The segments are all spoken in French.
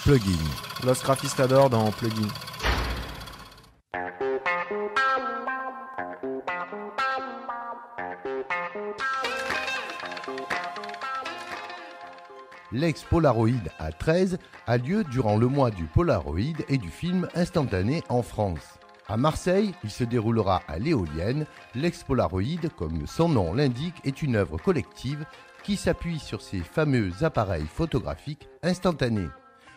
Plugin. Los Graphistador dans Plugin. L'ex-Polaroid A13 a lieu durant le mois du Polaroid et du film instantané en France. À Marseille, il se déroulera à l'Éolienne. L'ex-Polaroid, comme son nom l'indique, est une œuvre collective qui s'appuie sur ces fameux appareils photographiques instantanés.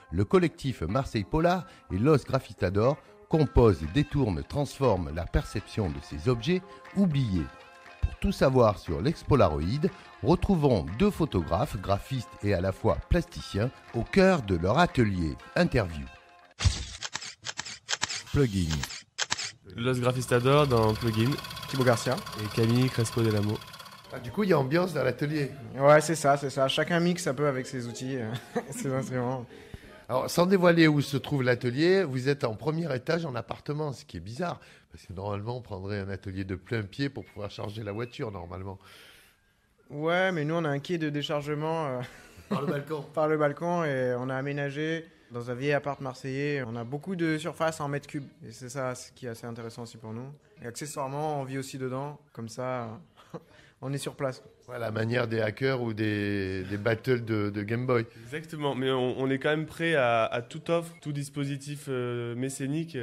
Le collectif Marseille Polar et Los Graphistador composent, détournent, transforment la perception de ces objets oubliés. Pour tout savoir sur l'ex-Polaroid, retrouvons deux photographes, graphistes et à la fois plasticiens au cœur de leur atelier. Interview. Plugin. Los Graphistador dans Plugin Thibaut Garcia. et Camille Crespo Delamo. Du coup, il y a ambiance dans l'atelier. Ouais, c'est ça. Chacun mixe un peu avec ses outils, ses instruments. Alors, sans dévoiler où se trouve l'atelier, vous êtes en premier étage en appartement, ce qui est bizarre. Parce que normalement, on prendrait un atelier de plein pied pour pouvoir charger la voiture, normalement. Ouais, mais nous, on a un quai de déchargement Par le balcon. par le balcon et on a aménagé dans un vieil appart marseillais. On a beaucoup de surface en mètres cubes et c'est ça ce qui est assez intéressant aussi pour nous. Et accessoirement, on vit aussi dedans. Comme ça, on est sur place. Ouais, à la manière des hackers ou des battles de Game Boy. Exactement, mais on est quand même prêt à toute offre, tout dispositif mécénique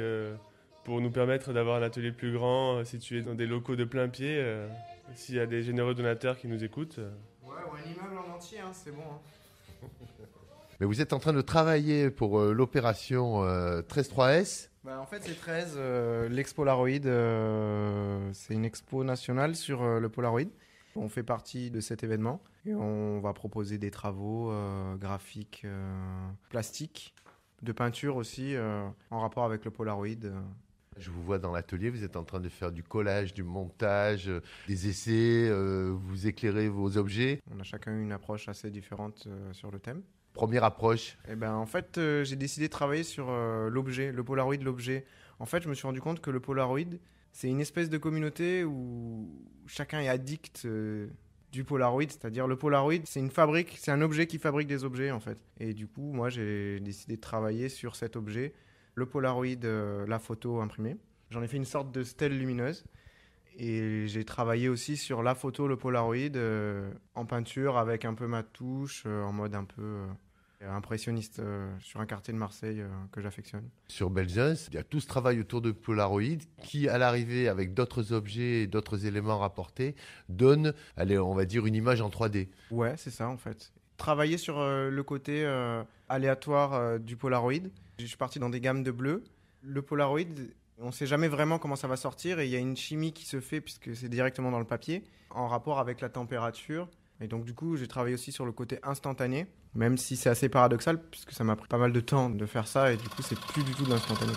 pour nous permettre d'avoir un atelier plus grand, situé dans des locaux de plein pied. S'il y a des généreux donateurs qui nous écoutent. Ouais, ou un immeuble en entier, hein, c'est bon. Mais vous êtes en train de travailler pour l'opération 133S. Bah, en fait, c'est 13, l'expo Polaroid, c'est une expo nationale sur le Polaroid. On fait partie de cet événement et on va proposer des travaux graphiques, plastiques, de peinture aussi, en rapport avec le Polaroid. Je vous vois dans l'atelier, vous êtes en train de faire du collage, du montage, des essais, vous éclairez vos objets. On a chacun une approche assez différente sur le thème. Première approche. Et ben, en fait, j'ai décidé de travailler sur l'objet, le Polaroid, l'objet. En fait, je me suis rendu compte que le Polaroid, c'est une espèce de communauté où chacun est addict du Polaroid. C'est-à-dire, le Polaroid, c'est une fabrique, c'est un objet qui fabrique des objets, en fait. Et du coup, moi, j'ai décidé de travailler sur cet objet, le Polaroid, la photo imprimée. J'en ai fait une sorte de stèle lumineuse. Et j'ai travaillé aussi sur la photo, le Polaroid, en peinture, avec un peu ma touche, en mode un peu impressionniste, sur un quartier de Marseille que j'affectionne. Sur Belzunce, il y a tout ce travail autour de Polaroid qui, à l'arrivée, avec d'autres objets et d'autres éléments rapportés, donne, allez, on va dire, une image en 3D. Ouais, c'est ça en fait. Travailler sur le côté aléatoire du Polaroid. Je suis parti dans des gammes de bleu. Le Polaroid, on ne sait jamais vraiment comment ça va sortir et il y a une chimie qui se fait puisque c'est directement dans le papier en rapport avec la température. Et donc du coup, j'ai travaillé aussi sur le côté instantané, même si c'est assez paradoxal puisque ça m'a pris pas mal de temps de faire ça et du coup, c'est plus du tout de l'instantané.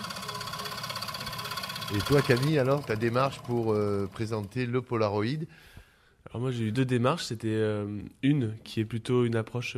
Et toi, Camille, alors, ta démarche pour présenter le Polaroid? Alors moi j'ai eu deux démarches, c'était une qui est plutôt une approche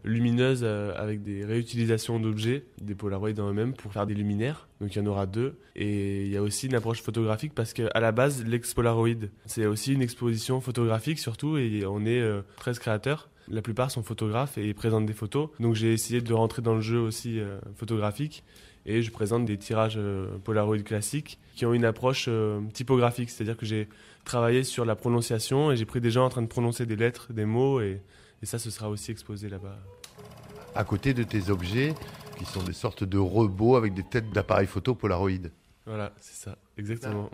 lumineuse avec des réutilisations d'objets, des Polaroids en eux-mêmes pour faire des luminaires, donc il y en aura deux. Et il y a aussi une approche photographique parce qu'à la base l'ex-Polaroid c'est aussi une exposition photographique surtout et on est 13 créateurs. La plupart sont photographes et présentent des photos, donc j'ai essayé de rentrer dans le jeu aussi photographique. Et je présente des tirages Polaroid classiques qui ont une approche typographique, c'est-à-dire que j'ai travaillé sur la prononciation et j'ai pris des gens en train de prononcer des lettres, des mots et ça, ce sera aussi exposé là-bas. À côté de tes objets, qui sont des sortes de robots avec des têtes d'appareils photo Polaroid. Voilà, c'est ça, exactement.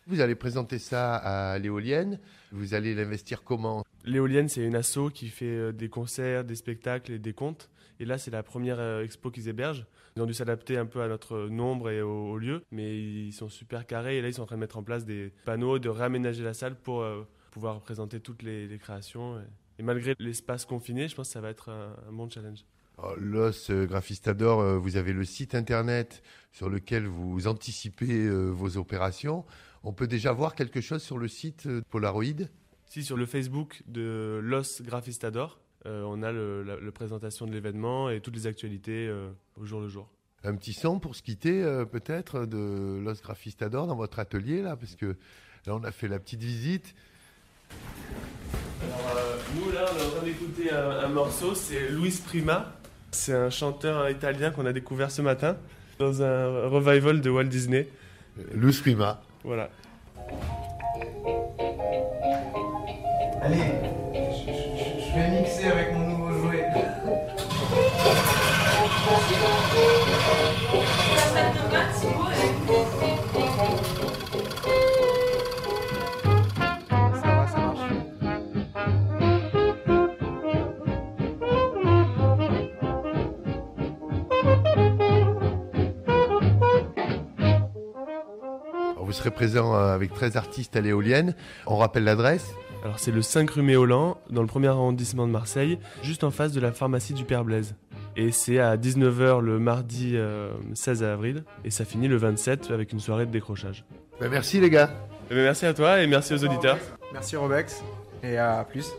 Vous allez présenter ça à l'Éolienne. Vous allez l'investir comment? L'Éolienne, c'est une asso qui fait des concerts, des spectacles et des contes. Et là, c'est la première expo qu'ils hébergent. Ils ont dû s'adapter un peu à notre nombre et au lieu, mais ils sont super carrés. Et là, ils sont en train de mettre en place des panneaux, de réaménager la salle pour pouvoir présenter toutes les créations. Et malgré l'espace confiné, je pense que ça va être un bon challenge. Alors, Los Graphistador, vous avez le site internet sur lequel vous anticipez vos opérations. On peut déjà voir quelque chose sur le site Polaroid? Si, sur le Facebook de Los Graphistador, on a la présentation de l'événement et toutes les actualités au jour le jour. Un petit son pour se quitter peut-être de Los Graphistador dans votre atelier là, parce que là on a fait la petite visite. Alors nous là on est en train d'écouter un morceau, c'est Luis Prima. C'est un chanteur italien qu'on a découvert ce matin dans un revival de Walt Disney. Luce Prima. Voilà. Allez, je vais mixer avec mon nouveau jouet. Ça va, ça marche. Vous serez présent avec 13 artistes à l'éolienne. On rappelle l'adresse. Alors c'est le 5 rue Méolan, dans le 1er arrondissement de Marseille, juste en face de la pharmacie du Père Blaise. Et c'est à 19h le mardi 16 avril, et ça finit le 27 avec une soirée de décrochage. Ben, merci les gars. Merci à toi et merci aux auditeurs. Merci Robex, et à plus.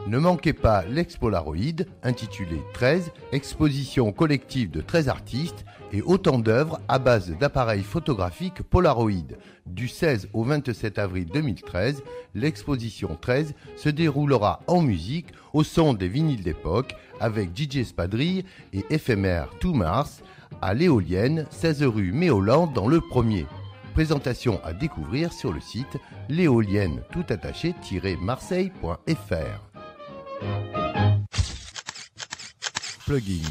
Ne manquez pas l'Expolaroid, intitulé 13, exposition collective de 13 artistes et autant d'œuvres à base d'appareils photographiques Polaroid. Du 16 au 27 avril 2013, l'exposition 13 se déroulera en musique au son des vinyles d'époque avec DJ Spadrille et Éphémère tout Mars à l'éolienne, 16 rue Méolan dans le premier. Présentation à découvrir sur le site l'éolienne toutattaché-marseille.fr. Plugin.